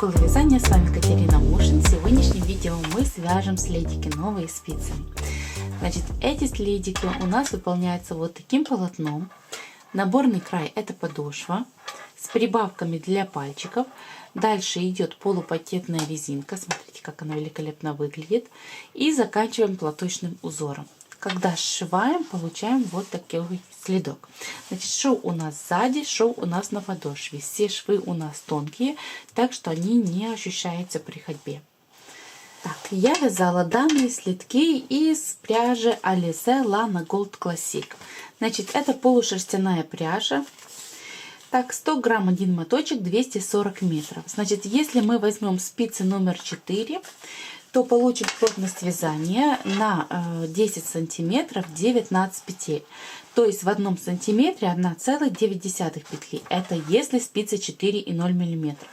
школы вязания, с вами Катерина Мушин. В сегодняшнем видео мы свяжем следики новые спицами. Значит, эти следики у нас выполняются вот таким полотном. Наборный край — это подошва с прибавками для пальчиков. Дальше идет полупакетная резинка, смотрите, как она великолепно выглядит. И заканчиваем платочным узором. Когда сшиваем, получаем вот такой следок. Значит, шов у нас сзади, шов у нас на подошве. Все швы у нас тонкие, так что они не ощущаются при ходьбе. Так, я вязала данные следки из пряжи Alize Lana Gold Classic. Значит, это полушерстяная пряжа. Так, 100 грамм один моточек, 240 метров. Значит, если мы возьмем спицы номер 4, то получим плотность вязания на 10 сантиметров 19 петель. То есть в одном сантиметре 1,9 петли. Это если спицы 4,0 миллиметра.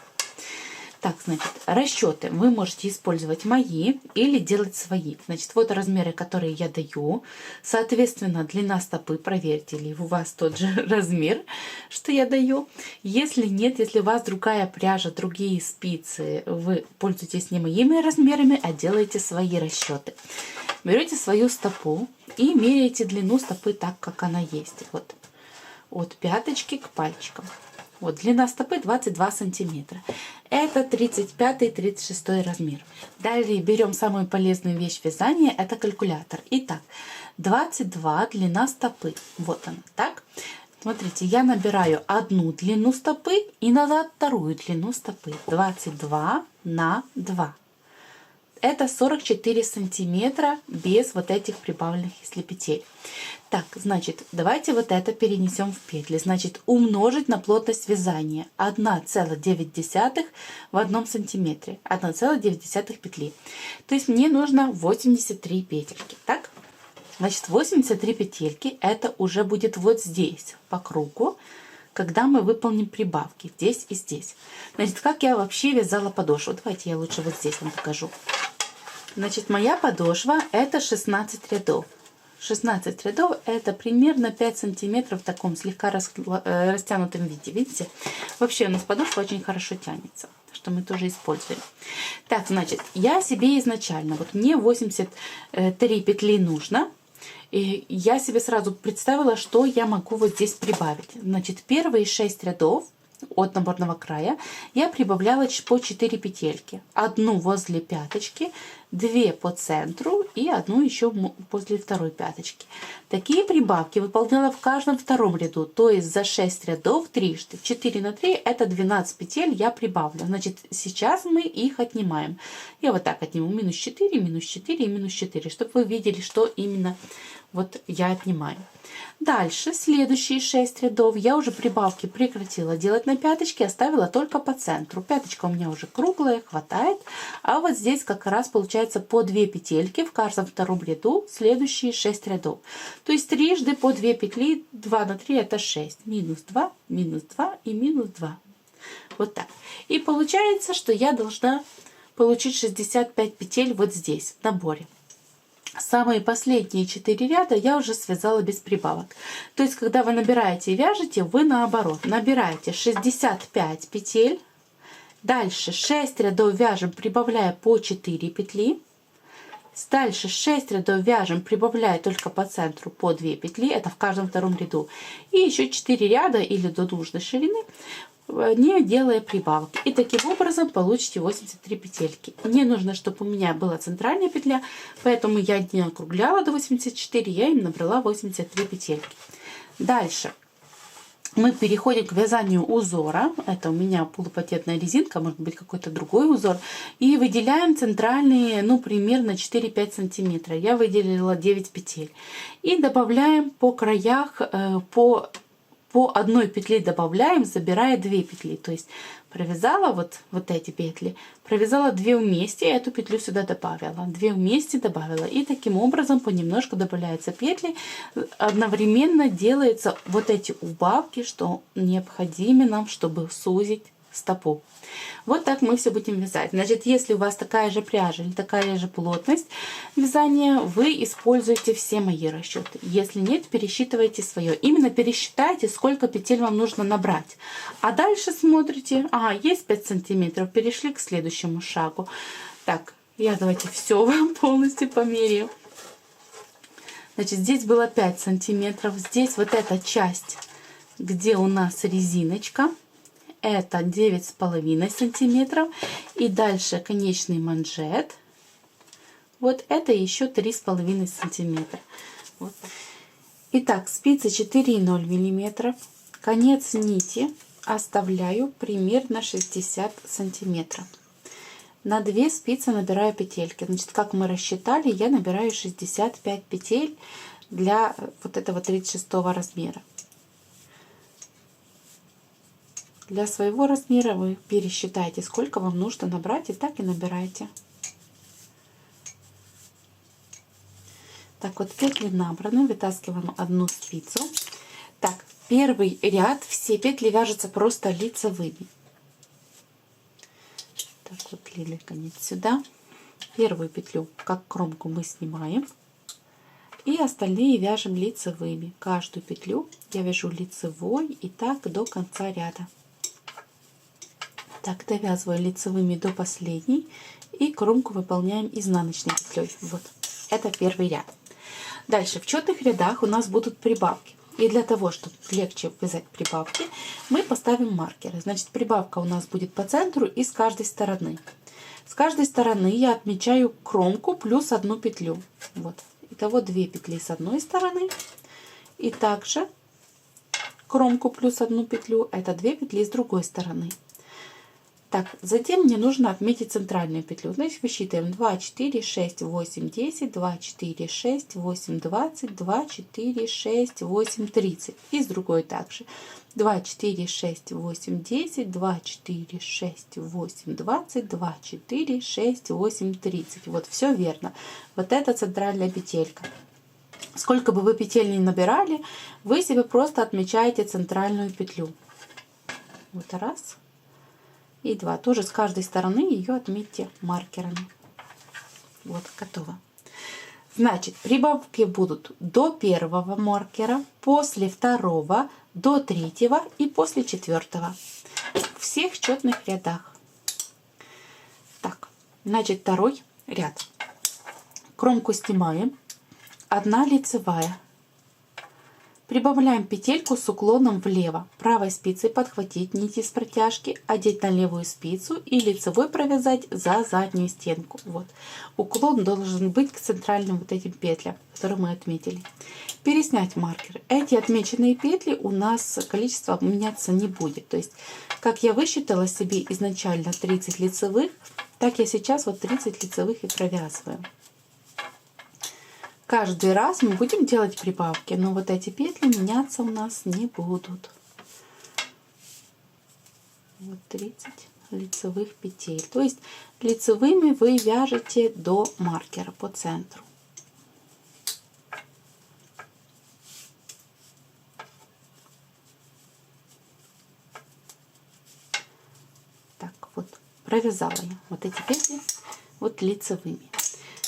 Так, значит, расчеты вы можете использовать мои или делать свои. Значит, вот размеры, которые я даю. Соответственно, длина стопы, проверьте, ли у вас тот же размер, что я даю. Если нет, если у вас другая пряжа, другие спицы, вы пользуетесь не моими размерами, а делаете свои расчеты. Берете свою стопу и меряете длину стопы так, как она есть. Вот от пяточки к пальчикам. Вот длина стопы 22 сантиметра. Это 35-36 размер. Далее берем самую полезную вещь вязания, это калькулятор. Итак, 22 длина стопы. Вот она, так. Смотрите, я набираю одну длину стопы и назад вторую длину стопы. 22 на 2. Это 44 сантиметра без вот этих прибавленных, если петель. Так, значит, давайте вот это перенесем в петли. Значит, умножить на плотность вязания. 1,9 в одном сантиметре. 1,9 петли. То есть мне нужно 83 петельки. Так? Значит, 83 петельки это уже будет вот здесь, по кругу, когда мы выполним прибавки. Здесь и здесь. Значит, как я вообще вязала подошву? Давайте я лучше вот здесь вам покажу. Значит, моя подошва это 16 рядов. 16 рядов это примерно 5 сантиметров в таком слегка растянутом виде. Видите? Вообще у нас подошва очень хорошо тянется, что мы тоже используем. Так, значит, я себе изначально, вот мне 83 петли нужно. И я себе сразу представила, что я могу вот здесь прибавить. Значит, первые 6 рядов от наборного края я прибавляла по 4 петельки. Одну возле пяточки, 2 по центру и одну еще возле второй пяточки. Такие прибавки выполняла в каждом втором ряду, то есть за 6 рядов трижды. 4 на 3 это 12 петель я прибавлю. Значит, сейчас мы их отнимаем. Я вот так отниму минус 4, минус 4 и минус 4, чтобы вы видели, что именно вот я отнимаю. Дальше, следующие 6 рядов я уже прибавки прекратила делать на пяточке, оставила только по центру. Пяточка у меня уже круглая, хватает. А вот здесь как раз получается по 2 петельки в каждом втором ряду следующие 6 рядов. То есть трижды по 2 петли, 2 на 3 это 6. Минус 2 и минус 2. Вот так. И получается, что я должна получить 65 петель вот здесь, в наборе. Самые последние 4 ряда я уже связала без прибавок. То есть, когда вы набираете и вяжете, вы наоборот. Набираете 65 петель. Дальше 6 рядов вяжем, прибавляя по 4 петли. Дальше 6 рядов вяжем, прибавляя только по центру по 2 петли. Это в каждом втором ряду. И еще 4 ряда или до нужной ширины, не делая прибавок. И таким образом получите 83 петельки. Мне нужно, чтобы у меня была центральная петля, поэтому я не округляла до 84, я им набрала 83 петельки. Дальше мы переходим к вязанию узора. Это у меня полупакетная резинка, может быть какой-то другой узор. И выделяем центральные, ну, примерно 4-5 сантиметра. Я выделила 9 петель. И добавляем по краях, по одной петле добавляем, забирая 2 петли. То есть провязала вот эти петли, провязала 2 вместе, и эту петлю сюда добавила, 2 вместе добавила. И таким образом понемножку добавляются петли, одновременно делаются вот эти убавки, что необходимы нам, чтобы сузить стопу. Вот так мы все будем вязать. Значит, если у вас такая же пряжа или такая же плотность вязания, вы используете все мои расчеты. Если нет, пересчитывайте свое. Именно пересчитайте, сколько петель вам нужно набрать. А дальше смотрите, есть 5 сантиметров, перешли к следующему шагу. Так, я давайте все вам полностью померяю. Значит, здесь было 5 сантиметров, здесь вот эта часть, где у нас резиночка, это 9,5 сантиметров. И дальше конечный манжет. Вот это еще 3,5 сантиметра. Вот. Итак, спицы 4,0 миллиметров. Конец нити оставляю примерно 60 сантиметров. На 2 спицы набираю петельки. Значит, как мы рассчитали, я набираю 65 петель для вот этого 36 размера. Для своего размера вы пересчитайте, сколько вам нужно набрать, и так и набирайте. Так, вот петли набраны, вытаскиваем одну спицу. Так, первый ряд, все петли вяжутся просто лицевыми. Так, вот лилия конец сюда. Первую петлю, как кромку, мы снимаем. И остальные вяжем лицевыми. Каждую петлю я вяжу лицевой и так до конца ряда. Так, довязываю лицевыми до последней. И кромку выполняем изнаночной петлей. Вот, это первый ряд. Дальше в четных рядах у нас будут прибавки. И для того, чтобы легче вязать прибавки, мы поставим маркеры. Значит, прибавка у нас будет по центру и с каждой стороны. С каждой стороны я отмечаю кромку плюс одну петлю. Вот. Итого 2 петли с одной стороны. И также кромку плюс одну петлю. Это 2 петли с другой стороны. Так, затем мне нужно отметить центральную петлю. Значит, высчитываем 2, 4, 6, 8, 10, 2, 4, 6, 8, 20, 2, 4, 6, 8, 30. И с другой также. 2, 4, 6, 8, 10, 2, 4, 6, 8, 20, 2, 4, 6, 8, 30. Вот, все верно. Вот это центральная петелька. Сколько бы вы петель ни набирали, вы себе просто отмечаете центральную петлю. Вот раз. И 2. Тоже с каждой стороны ее отметьте маркерами. Вот, готово. Значит, прибавки будут до первого маркера, после второго, до третьего и после четвертого. В всех четных рядах. Так, значит, второй ряд. Кромку снимаем. 1 лицевая. Прибавляем петельку с уклоном влево. Правой спицей подхватить нити с протяжки, одеть на левую спицу и лицевой провязать за заднюю стенку. Вот. Уклон должен быть к центральным вот этим петлям, которые мы отметили. Переснять маркер. Эти отмеченные петли у нас количество меняться не будет. То есть, как я высчитала себе изначально 30 лицевых, так я сейчас вот 30 лицевых и провязываю. Каждый раз мы будем делать прибавки, но вот эти петли меняться у нас не будут. Вот 30 лицевых петель. То есть лицевыми вы вяжете до маркера по центру. Так, вот провязала я вот эти петли вот лицевыми.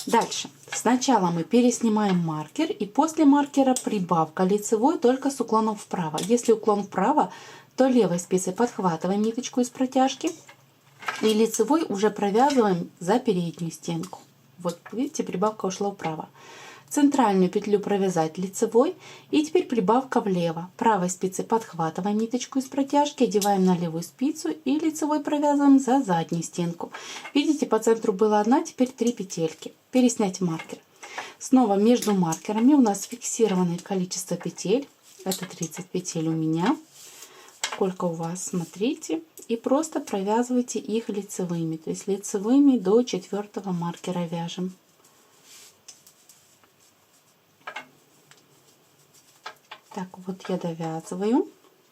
Дальше. Сначала мы переснимаем маркер, и после маркера прибавка лицевой только с уклоном вправо. Если уклон вправо, то левой спицей подхватываем ниточку из протяжки и лицевой уже провязываем за переднюю стенку. Вот видите, прибавка ушла вправо. Центральную петлю провязать лицевой, и теперь прибавка влево. Правой спицей подхватываем ниточку из протяжки, одеваем на левую спицу и лицевой провязываем за заднюю стенку. Видите, по центру была 1, теперь 3 петельки. Переснять маркер. Снова между маркерами у нас фиксированное количество петель. Это 30 петель у меня. Сколько у вас, смотрите. И просто провязывайте их лицевыми. То есть лицевыми до 4-го маркера вяжем. Так, вот я довязываю.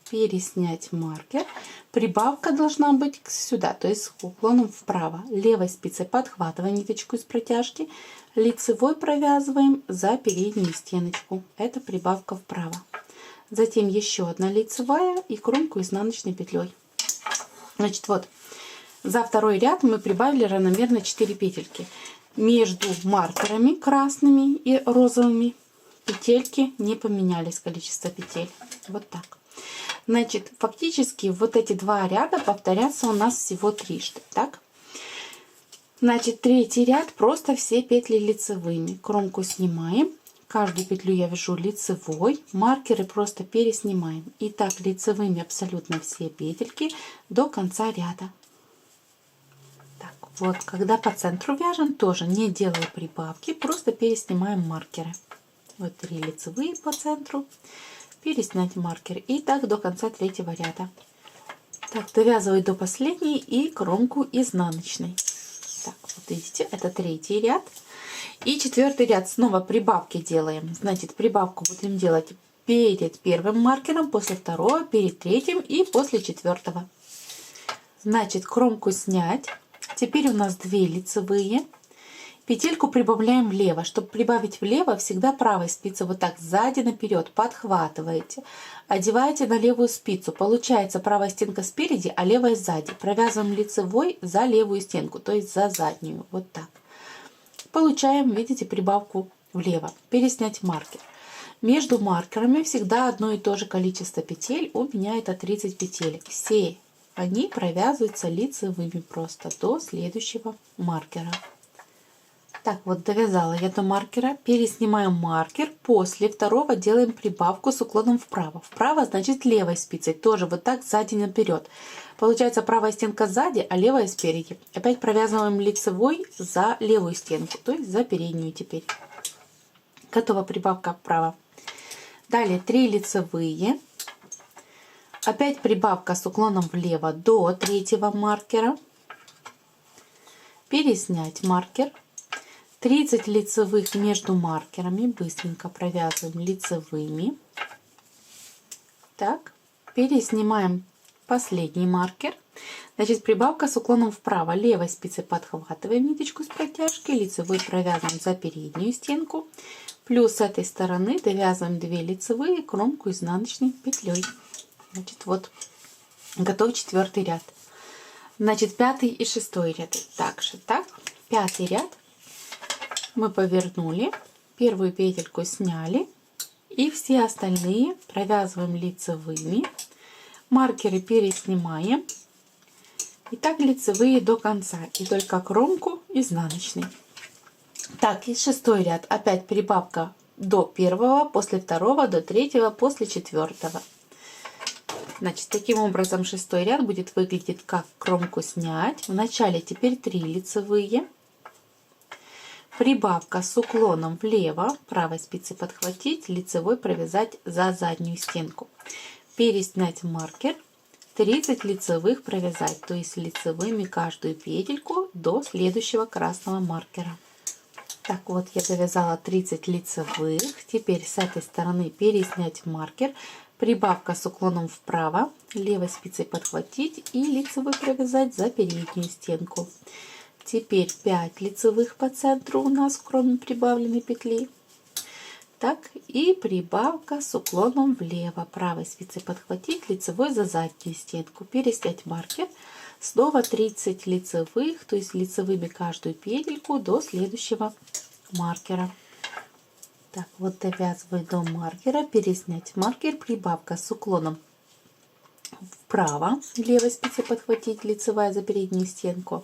Переснять маркер. Прибавка должна быть сюда, то есть с уклоном вправо. Левой спицей подхватываем ниточку из протяжки. Лицевой провязываем за переднюю стеночку. Это прибавка вправо. Затем еще 1 лицевая и кромку изнаночной петлей. Значит, вот за второй ряд мы прибавили равномерно 4 петельки. Между маркерами красными и розовыми петельки не поменялись, количество петель. Вот так. Значит, фактически вот эти два ряда повторятся у нас всего трижды. Так? Значит, третий ряд просто все петли лицевыми. Кромку снимаем. Каждую петлю я вяжу лицевой. Маркеры просто переснимаем. И так лицевыми абсолютно все петельки до конца ряда. Так, вот, когда по центру вяжем, тоже не делая прибавки, просто переснимаем маркеры. Вот 3 лицевые по центру. Переснять маркер. И так до конца третьего ряда. Так, довязываю до последней и кромку изнаночной. Так, вот видите, это третий ряд. И четвертый ряд снова прибавки делаем. Значит, прибавку будем делать перед первым маркером, после второго, перед третьим и после четвертого. Значит, кромку снять. Теперь у нас 2 лицевые. Петельку прибавляем влево. Чтобы прибавить влево, всегда правой спицей вот так сзади наперед подхватываете. Одеваете на левую спицу. Получается правая стенка спереди, а левая сзади. Провязываем лицевой за левую стенку, то есть за заднюю. Вот так. Получаем, видите, прибавку влево. Переснять маркер. Между маркерами всегда одно и то же количество петель. У меня это 30 петель. Все они провязываются лицевыми просто до следующего маркера. Так, вот довязала я до маркера, переснимаем маркер, после второго делаем прибавку с уклоном вправо. Вправо значит левой спицей, тоже вот так сзади наперед. Получается правая стенка сзади, а левая спереди. Опять провязываем лицевой за левую стенку, то есть за переднюю теперь. Готова прибавка вправо. Далее 3 лицевые. Опять прибавка с уклоном влево до третьего маркера. Переснять маркер. 30 лицевых между маркерами. Быстренько провязываем лицевыми. Так, переснимаем последний маркер. Значит, прибавка с уклоном вправо. Левой спицей подхватываем ниточку с протяжкой. Лицевой провязываем за переднюю стенку. Плюс с этой стороны довязываем 2 лицевые, кромку изнаночной петлей. Значит, вот готов четвертый ряд. Значит, пятый и шестой ряд. Также так. Пятый ряд. Мы повернули, первую петельку сняли и все остальные провязываем лицевыми, маркеры переснимаем и так лицевые до конца, и только кромку изнаночной. Так, и шестой ряд, опять прибавка до первого, после второго, до третьего, после четвертого. Значит, таким образом шестой ряд будет выглядеть как кромку снять. В начале теперь 3 лицевые. Прибавка с уклоном влево, правой спицей подхватить, лицевой провязать за заднюю стенку. Переснять маркер, 30 лицевых провязать, то есть лицевыми каждую петельку до следующего красного маркера. Так, вот я довязала 30 лицевых. Теперь с этой стороны переснять маркер, прибавка с уклоном вправо, левой спицей подхватить и лицевой провязать за переднюю стенку. Теперь 5 лицевых по центру у нас, кроме прибавленной петли. Так, и прибавка с уклоном влево. Правой спицей подхватить, лицевой за заднюю стенку. Переснять маркер. Снова 30 лицевых, то есть лицевыми каждую петельку до следующего маркера. Так, вот довязываю до маркера. Переснять маркер. Прибавка с уклоном вправо. Левой спицей подхватить, лицевая за переднюю стенку.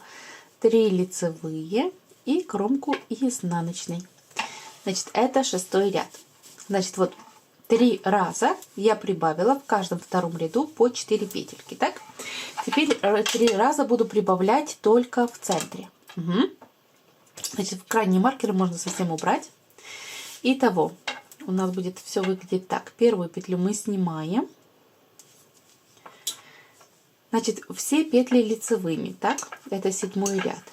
3 лицевые и кромку изнаночной. Значит, это шестой ряд. Значит, вот 3 раза я прибавила в каждом втором ряду по 4 петельки. Так, теперь 3 раза буду прибавлять только в центре. Угу. Значит, крайние маркеры можно совсем убрать. Итого, у нас будет все выглядеть так. Первую петлю мы снимаем. Значит, все петли лицевыми, так? Это 7-й ряд.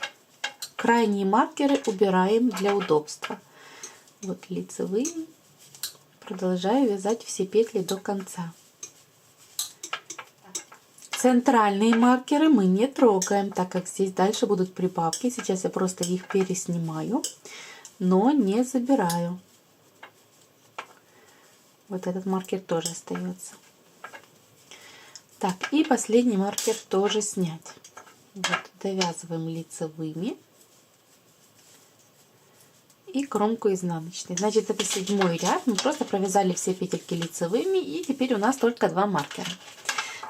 Крайние маркеры убираем для удобства. Вот лицевые. Продолжаю вязать все петли до конца. Центральные маркеры мы не трогаем, так как здесь дальше будут прибавки. Сейчас я просто их переснимаю, но не забираю. Вот этот маркер тоже остается. Так, и последний маркер тоже снять. Вот, довязываем лицевыми и кромку изнаночной. Значит, это 7-й ряд. Мы просто провязали все петельки лицевыми, и теперь у нас только 2 маркера.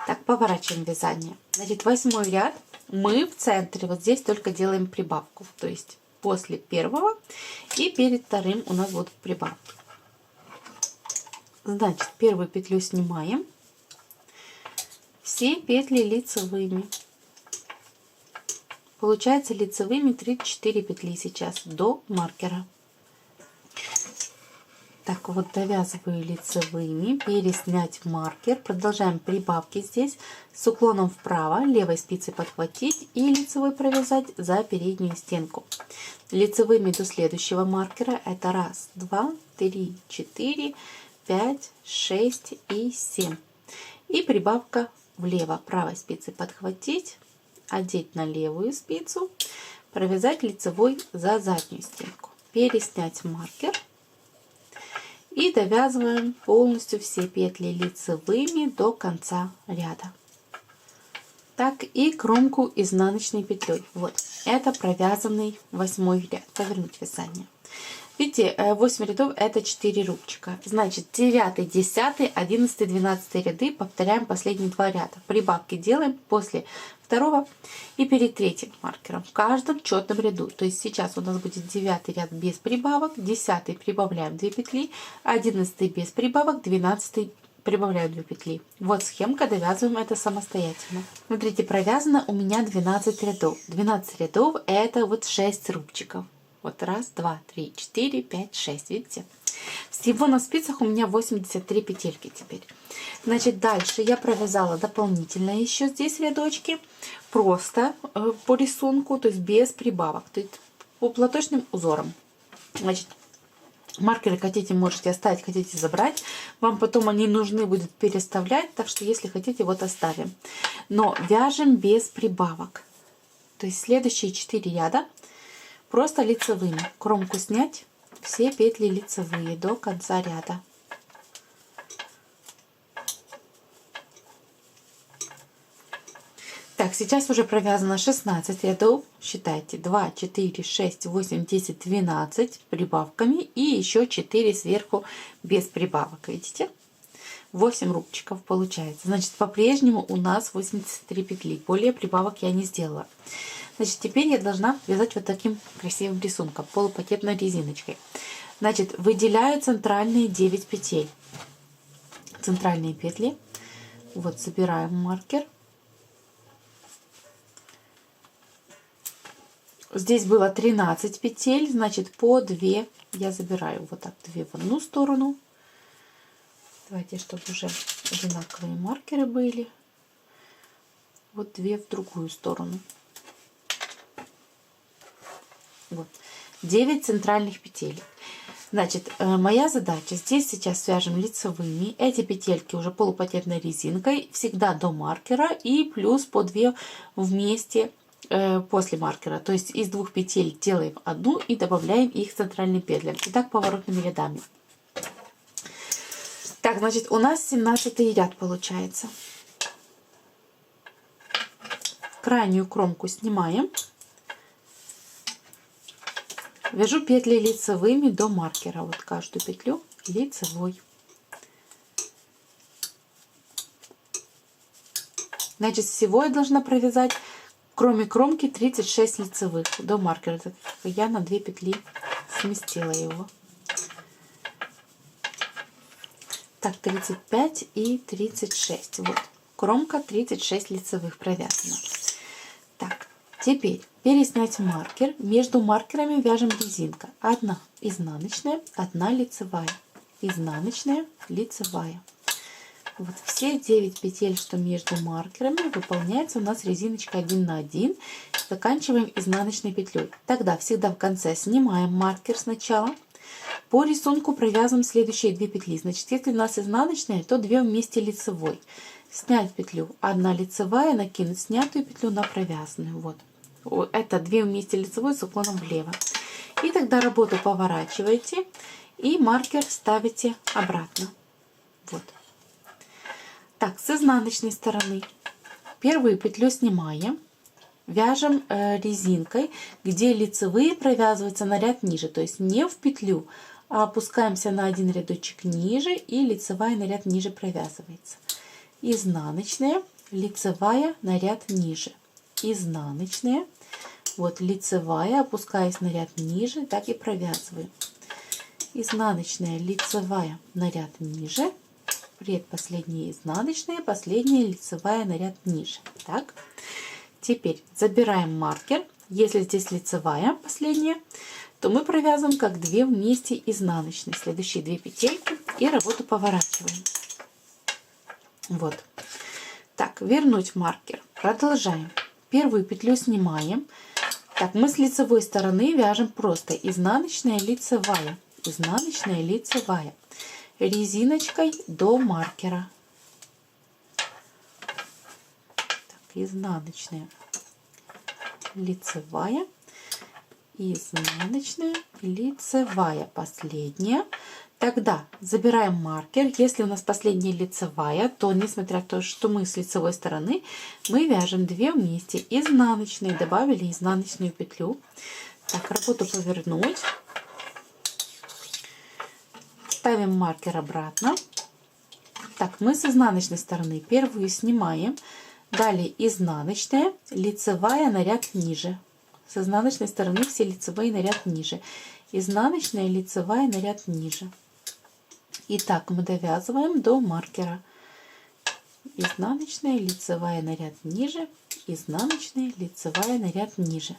Так, поворачиваем вязание. Значит, 8-й ряд мы в центре вот здесь только делаем прибавку. То есть после первого и перед вторым у нас будут прибавки. Значит, первую петлю снимаем. Все петли лицевыми. Получается лицевыми 34 петли сейчас до маркера. Так, вот довязываю лицевыми, переснять маркер. Продолжаем прибавки здесь с уклоном вправо, левой спицей подхватить и лицевой провязать за переднюю стенку. Лицевыми до следующего маркера это 1, 2, 3, 4, 5, 6 и 7. И прибавка влево, правой спицей подхватить, одеть на левую спицу, провязать лицевой за заднюю стенку, переснять маркер и довязываем полностью все петли лицевыми до конца ряда. Так, и кромку изнаночной петлей. Вот, это провязанный 8-й ряд. Повернуть вязание. Видите, 8 рядов это 4 рубчика. Значит, 9, 10, 11, 12 ряды повторяем последние 2 ряда. Прибавки делаем после второго и перед третьим маркером в каждом четном ряду. То есть сейчас у нас будет 9 ряд без прибавок, 10 прибавляем 2 петли, 11 без прибавок, 12 прибавляю 2 петли. Вот схемка, довязываем это самостоятельно. Смотрите, провязано у меня 12 рядов. 12 рядов это вот 6 рубчиков. Вот 1, 2, 3, 4, 5, 6. Видите? Всего на спицах у меня 83 петельки теперь. Значит, дальше я провязала дополнительно еще здесь рядочки. Просто по рисунку, то есть без прибавок. То есть по платочным узорам. Значит, маркеры хотите, можете оставить, хотите забрать. Вам потом они нужны будут переставлять. Так что, если хотите, вот оставим. Но вяжем без прибавок. То есть следующие 4 ряда просто лицевыми. Кромку снять, все петли лицевые до конца ряда. Так, сейчас уже провязано 16 рядов. Считайте: 2, 4, 6, 8, 10, 12 прибавками и еще 4 сверху без прибавок. Видите? 8 рубчиков получается. Значит, по-прежнему у нас 83 петли. Более прибавок я не сделала. Значит, теперь я должна вязать вот таким красивым рисунком, полупакетной резиночкой. Значит, выделяю центральные 9 петель. Центральные петли. Вот, собираем маркер. Здесь было 13 петель, значит, по 2 я забираю. Вот так, 2 в одну сторону. Давайте, чтобы уже одинаковые маркеры были. Вот 2 в другую сторону. Вот. 9 центральных петель. Значит, моя задача, здесь сейчас свяжем лицевыми. Эти петельки уже полупакетной резинкой, всегда до маркера, и плюс по 2 вместе после маркера. То есть из 2 петель делаем одну и добавляем их центральным петлям. И так поворотными рядами. Так, значит, у нас 17 ряд получается. Крайнюю кромку снимаем. Вяжу петли лицевыми до маркера. Вот каждую петлю лицевой. Значит, всего я должна провязать, кроме кромки, 36 лицевых до маркера. Я на 2 петли сместила его. Так, 35 и 36. Вот, кромка 36 лицевых провязана. Так, теперь переснять маркер. Между маркерами вяжем резинка. 1 изнаночная, 1 лицевая. Изнаночная, лицевая. Вот все 9 петель, что между маркерами, выполняется у нас резиночка 1 на 1. Заканчиваем изнаночной петлей. Тогда всегда в конце снимаем маркер сначала. По рисунку провязываем следующие 2 петли. Значит, если у нас изнаночная, то 2 вместе лицевой. Снять петлю, 1 лицевая, накинуть снятую петлю на провязанную. Вот. Это 2 вместе лицевой с уклоном влево. И тогда работу поворачиваете и маркер ставите обратно. Вот. Так, с изнаночной стороны первую петлю снимаем, вяжем резинкой, где лицевые провязываются на ряд ниже, то есть не в петлю, а опускаемся на один рядочек ниже, и лицевая на ряд ниже провязывается. Изнаночная, лицевая на ряд ниже, изнаночная, вот лицевая, опускаясь на ряд ниже, так и провязываем. Изнаночная, лицевая на ряд ниже, предпоследняя изнаночная, последняя лицевая на ряд ниже. Так, теперь забираем маркер. Если здесь лицевая последняя, то мы провязываем как 2 вместе изнаночные, следующие 2 петельки, и работу поворачиваем. Вот. Так, вернуть маркер. Продолжаем. Первую петлю снимаем. Так, мы с лицевой стороны вяжем просто изнаночная, лицевая, изнаночная, лицевая, резиночкой до маркера. Так, изнаночная, лицевая, изнаночная, лицевая, последняя. Тогда забираем маркер. Если у нас последняя лицевая, то несмотря на то, что мы с лицевой стороны, мы вяжем 2 вместе изнаночные, добавили изнаночную петлю. Так, работу повернуть. Ставим маркер обратно. Так, мы с изнаночной стороны первую снимаем, далее изнаночная, лицевая на ряд ниже. С изнаночной стороны все лицевые на ряд ниже. Изнаночная, лицевая на ряд ниже. И так мы довязываем до маркера. Изнаночная, лицевая на ряд ниже, изнаночная, лицевая на ряд ниже.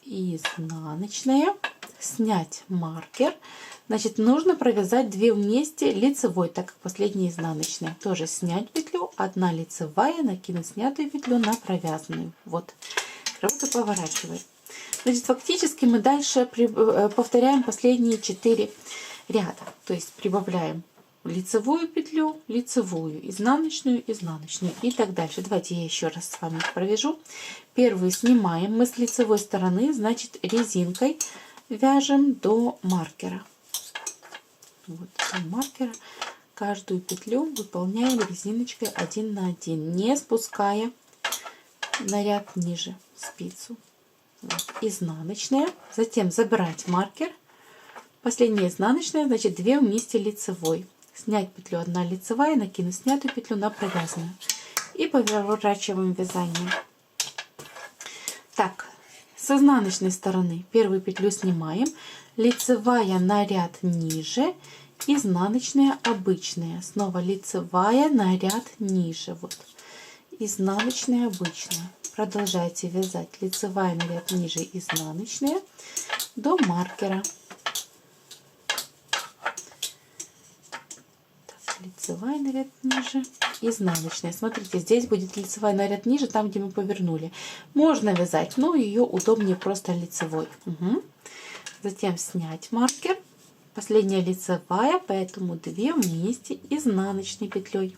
Изнаночная, снять маркер. Значит, нужно провязать 2 вместе лицевой, так как последняя изнаночная. Тоже снять петлю, 1 лицевая, накинуть снятую петлю на провязанную. Вот. Работу поворачиваем. Значит, фактически мы дальше повторяем последние 4 ряда. То есть прибавляем лицевую петлю, лицевую, изнаночную, изнаночную и так дальше. Давайте я еще раз с вами провяжу. Первую снимаем мы с лицевой стороны, значит, резинкой вяжем до маркера. Вот, до маркера каждую петлю выполняем резиночкой 1 на 1, не спуская на ряд ниже спицу. Вот, изнаночная, затем забирать маркер, последняя изнаночная, значит 2 вместе лицевой, снять петлю 1 лицевая, накинуть снятую петлю на провязанную и поворачиваем вязание. Так, с изнаночной стороны первую петлю снимаем, лицевая на ряд ниже, изнаночная обычная, снова лицевая на ряд ниже, вот, изнаночная обычная. Продолжайте вязать лицевая на ряд ниже, изнаночная до маркера. Так, лицевая на ряд ниже, изнаночная. Смотрите, здесь будет лицевая на ряд ниже, там, где мы повернули. Можно вязать, но ее удобнее просто лицевой. Угу. Затем снять маркер. Последняя лицевая, поэтому 2 вместе изнаночной петлей.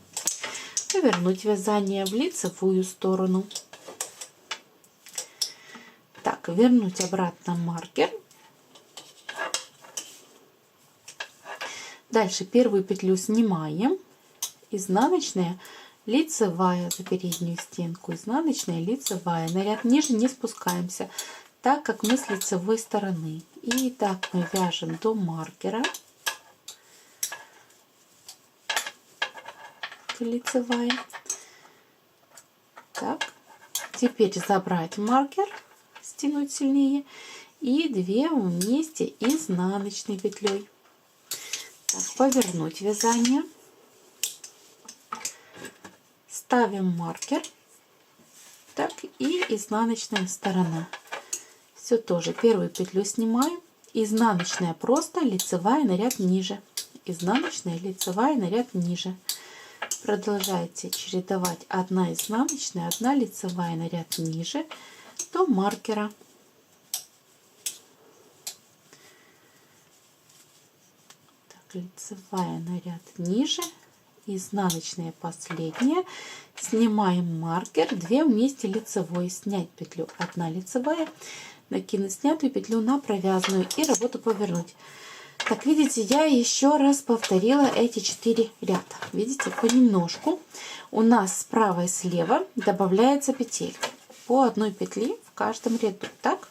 Повернуть вязание в лицевую сторону. Так, вернуть обратно маркер. Дальше первую петлю снимаем. Изнаночная, лицевая за переднюю стенку. Изнаночная, лицевая. На ряд ниже не спускаемся, так как мы с лицевой стороны. И так мы вяжем до маркера. Лицевая. Так, теперь забрать маркер, стянуть сильнее, и 2 вместе изнаночной петлей. Так, повернуть вязание, ставим маркер, так, и изнаночная сторона. Все тоже, первую петлю снимаем, изнаночная просто, лицевая на ряд ниже, изнаночная, лицевая на ряд ниже. Продолжайте чередовать 1 изнаночная, 1 лицевая на ряд ниже до маркера. Так, лицевая на ряд ниже, изнаночная последняя, снимаем маркер, 2 вместе лицевой, снять петлю 1 лицевая, накинуть снятую петлю на провязанную и работу повернуть. Так, видите, я еще раз повторила эти 4 ряда. Видите, понемножку у нас справа и слева добавляется петелька. По одной петле в каждом ряду. Так,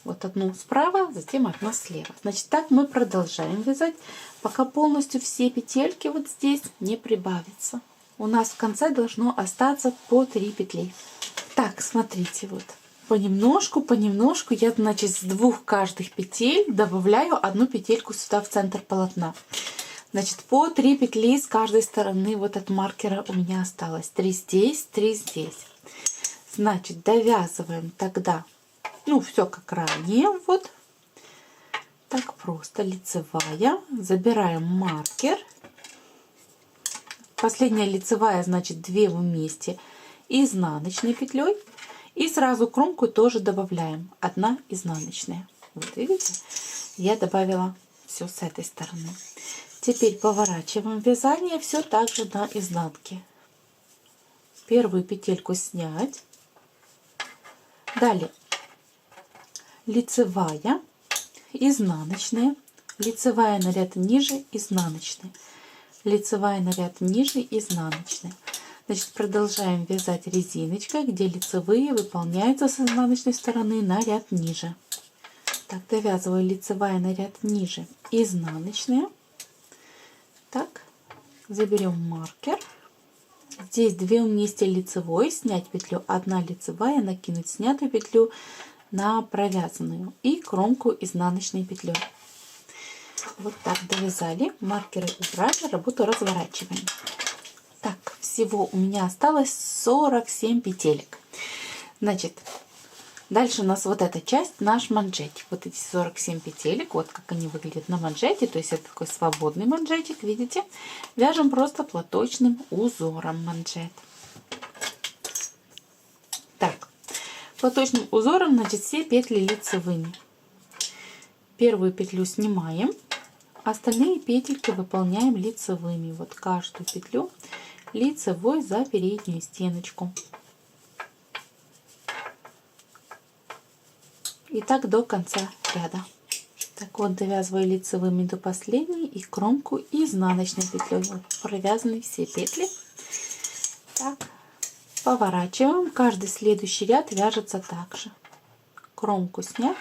вот одну справа, затем одна слева. Значит, так мы продолжаем вязать, пока полностью все петельки вот здесь не прибавятся. У нас в конце должно остаться по 3 петли. Так, смотрите, вот. Понемножку я, значит, с 2 каждых петель добавляю одну петельку сюда в центр полотна. Значит, по 3 петли с каждой стороны вот от маркера у меня осталось. 3 здесь, 3 здесь. Значит, довязываем тогда, ну, все как ранее, вот. Так просто, лицевая. Забираем маркер. Последняя лицевая, значит, 2 вместе изнаночной петлей. И сразу кромку тоже добавляем. 1 изнаночная. Вот видите, я добавила все с этой стороны. Теперь поворачиваем вязание все так же на изнанке. Первую петельку снять. Далее лицевая, изнаночная, лицевая на ряд ниже, изнаночная, лицевая на ряд ниже, изнаночная. Значит, продолжаем вязать резиночкой, где лицевые выполняются с изнаночной стороны на ряд ниже. Так, довязываю лицевая на ряд ниже, изнаночная. Так, заберем маркер. Здесь 2 вместе лицевой, снять петлю, 1 лицевая, накинуть снятую петлю на провязанную и кромку изнаночной петлей. Вот так довязали, маркеры убрали, работу разворачиваем. Так, всего у меня осталось 47 петелек. Значит, дальше у нас вот эта часть, наш манжетик. Вот эти 47 петелек, вот как они выглядят на манжете. То есть это такой свободный манжетик, видите? Вяжем просто платочным узором манжет. Так, платочным узором, значит, все петли лицевыми. Первую петлю снимаем, остальные петельки выполняем лицевыми. Вот каждую петлю лицевой за переднюю стеночку. И так до конца ряда. Так вот, довязываю лицевыми до последней и кромку изнаночной петлей. Вот провязаны все петли. Так, поворачиваем. Каждый следующий ряд вяжется так же. Кромку снять.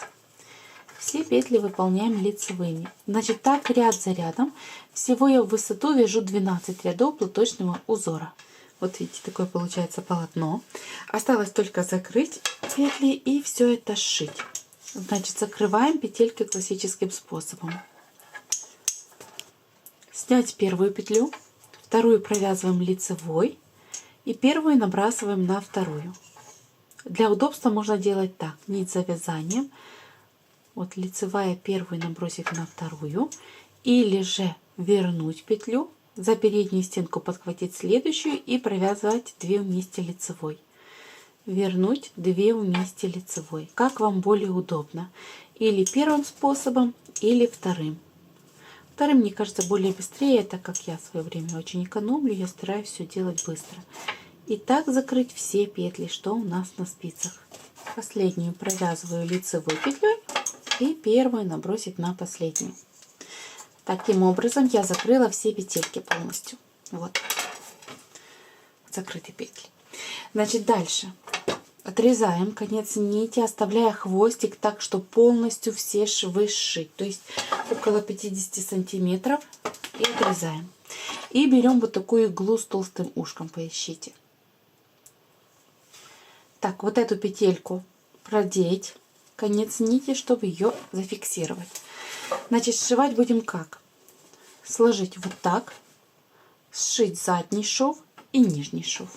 Все петли выполняем лицевыми. Значит, так ряд за рядом. Всего я в высоту вяжу 12 рядов платочного узора. Вот видите, такое получается полотно. Осталось только закрыть петли и все это сшить. Значит, закрываем петельки классическим способом. Снять первую петлю, вторую провязываем лицевой и первую набрасываем на вторую. Для удобства можно делать так: нить за вязанием. Вот лицевая первую набросить на вторую, или же вернуть петлю, за переднюю стенку подхватить следующую и провязывать 2 вместе лицевой. Вернуть 2 вместе лицевой. Как вам более удобно. Или первым способом, или вторым. Вторым, мне кажется, более быстрее, так как я в свое время очень экономлю, я стараюсь все делать быстро. И так закрыть все петли, что у нас на спицах. Последнюю провязываю лицевой петлей и первую набросить на последнюю. Таким образом я закрыла все петельки полностью. Вот. Закрыты петли. Значит, дальше отрезаем конец нити, оставляя хвостик так, что полностью все швы сшить. То есть около 50 сантиметров. И отрезаем. И берем вот такую иглу с толстым ушком, поищите. Так, вот эту петельку продеть, конец нити, чтобы ее зафиксировать. Значит, сшивать будем как? Сложить вот так, сшить задний шов и нижний шов.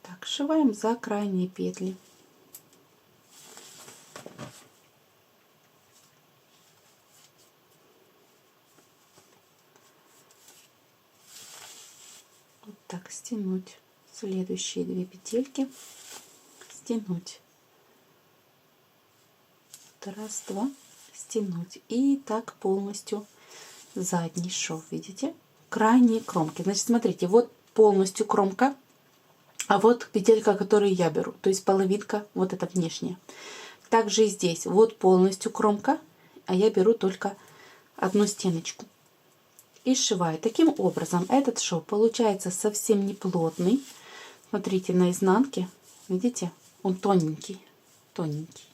Так, сшиваем за крайние петли. Вот так стянуть следующие 2 петельки, стянуть. Раз, два, стянуть. И так полностью задний шов, видите? Крайние кромки. Значит, смотрите, вот полностью кромка, а вот петелька, которую я беру, то есть половинка, вот эта внешняя. Также и здесь, вот полностью кромка, а я беру только одну стеночку и сшиваю. Таким образом этот шов получается совсем не плотный. Смотрите, на изнанке, видите, он тоненький, тоненький.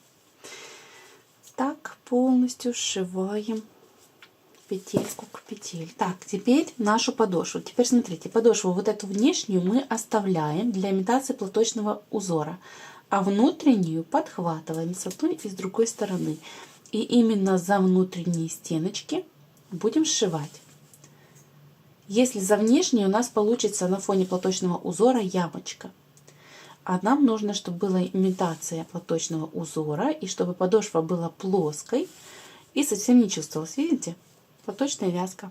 Так полностью сшиваем петельку к петель. Так, теперь нашу подошву. Теперь смотрите, подошву вот эту внешнюю мы оставляем для имитации платочного узора, а внутреннюю подхватываем с одной и с другой стороны. И именно за внутренние стеночки будем сшивать. Если за внешние, у нас получится на фоне платочного узора ямочка. А нам нужно, чтобы была имитация платочного узора и чтобы подошва была плоской и совсем не чувствовалась. Видите? Платочная вязка.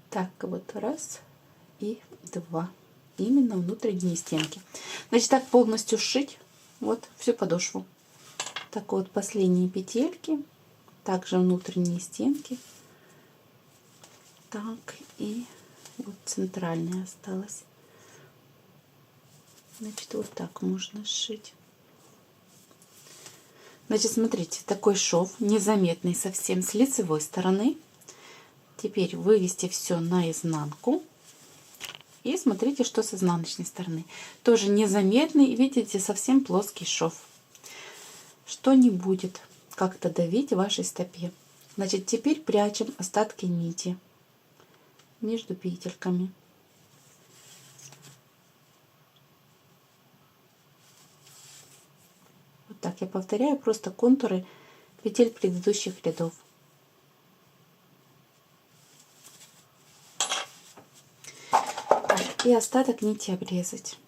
Так, вот раз и два. Именно внутренние стенки. Значит, так полностью сшить вот всю подошву. Так вот, последние петельки. Также внутренние стенки. Так, и вот центральная осталась. Значит, вот так можно сшить. Значит, смотрите, такой шов незаметный совсем с лицевой стороны. Теперь вывести все наизнанку. И смотрите, что с изнаночной стороны. Тоже незаметный, видите, совсем плоский шов. Что не будет как-то давить вашей стопе. Значит, теперь прячем остатки нити между петельками. Так, я повторяю просто контуры петель предыдущих рядов. И остаток нити обрезать.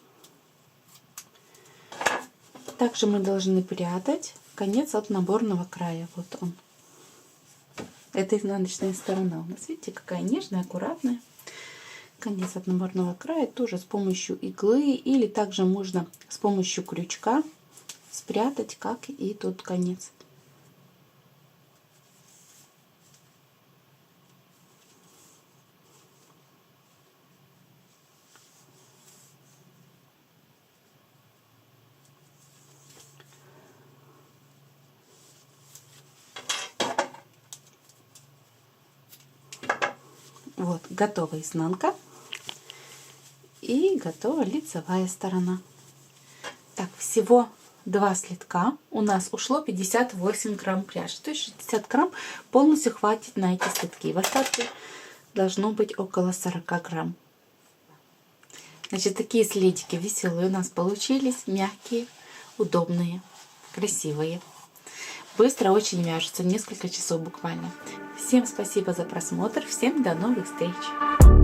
Также мы должны прятать конец от наборного края. Вот он. Это изнаночная сторона у нас. Видите, какая нежная, аккуратная. Конец от наборного края тоже с помощью иглы или также можно с помощью крючка спрятать, как и тот конец. Вот, готова изнанка и готова лицевая сторона. Так, всего 2 слитка у нас ушло 58 грамм пряжи, то есть 60 грамм полностью хватит на эти слитки. В остатке должно быть около 40 грамм. Значит, такие следики веселые у нас получились, мягкие, удобные, красивые. Быстро очень вяжутся, несколько часов буквально. Всем спасибо за просмотр, всем до новых встреч!